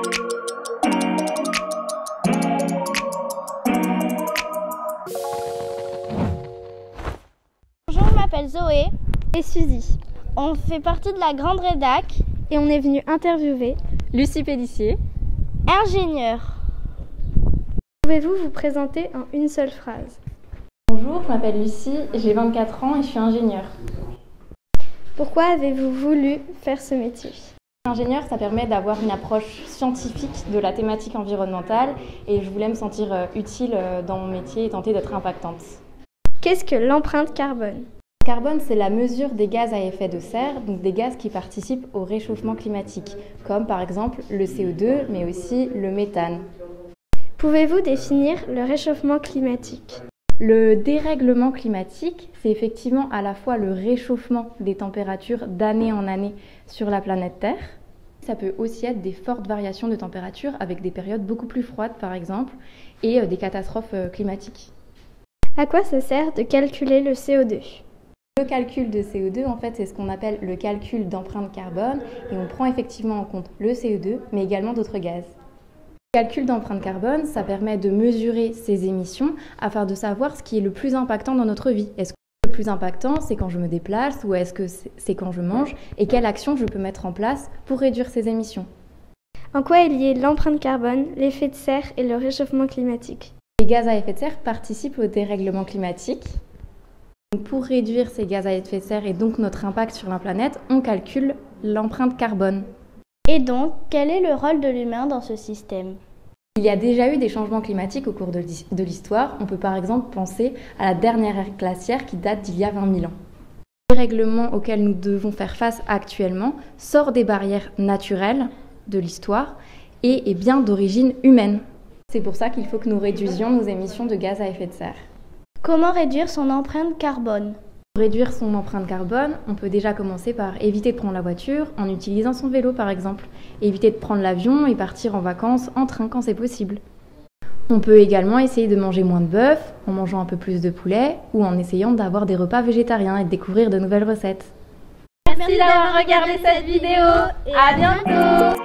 Bonjour, je m'appelle Zoé et Suzy. On fait partie de la grande rédac et on est venu interviewer Lucie Pellissier, ingénieure. Pouvez-vous vous présenter en une seule phrase? Bonjour, je m'appelle Lucie, j'ai 24 ans et je suis ingénieure. Pourquoi avez-vous voulu faire ce métier? Ingénieur, ça permet d'avoir une approche scientifique de la thématique environnementale et je voulais me sentir utile dans mon métier et tenter d'être impactante. Qu'est-ce que l'empreinte carbone? Le carbone, c'est la mesure des gaz à effet de serre, donc des gaz qui participent au réchauffement climatique, comme par exemple le CO2, mais aussi le méthane. Pouvez-vous définir le réchauffement climatique? Le dérèglement climatique, c'est effectivement à la fois le réchauffement des températures d'année en année sur la planète Terre. Ça peut aussi être des fortes variations de température avec des périodes beaucoup plus froides par exemple et des catastrophes climatiques. À quoi ça sert de calculer le CO2? Le calcul de CO2, en fait, c'est ce qu'on appelle le calcul d'empreinte carbone et on prend effectivement en compte le CO2 mais également d'autres gaz. Le calcul d'empreinte carbone, ça permet de mesurer ces émissions afin de savoir ce qui est le plus impactant dans notre vie. Est-ce que le plus impactant, c'est quand je me déplace ou est-ce que c'est quand je mange et quelle action je peux mettre en place pour réduire ces émissions? En quoi est lié l'empreinte carbone, l'effet de serre et le réchauffement climatique? Les gaz à effet de serre participent au dérèglement climatique. Donc pour réduire ces gaz à effet de serre et donc notre impact sur la planète, on calcule l'empreinte carbone. Et donc, quel est le rôle de l'humain dans ce système? Il y a déjà eu des changements climatiques au cours de l'histoire. On peut par exemple penser à la dernière ère glaciaire qui date d'il y a 20 000 ans. Le dérèglement auquel nous devons faire face actuellement sort des barrières naturelles de l'histoire et est bien d'origine humaine. C'est pour ça qu'il faut que nous réduisions nos émissions de gaz à effet de serre. Comment réduire son empreinte carbone? Pour réduire son empreinte carbone, on peut déjà commencer par éviter de prendre la voiture en utilisant son vélo par exemple, éviter de prendre l'avion et partir en vacances en train quand c'est possible. On peut également essayer de manger moins de bœuf, en mangeant un peu plus de poulet ou en essayant d'avoir des repas végétariens et de découvrir de nouvelles recettes. Merci d'avoir regardé cette vidéo et à bientôt.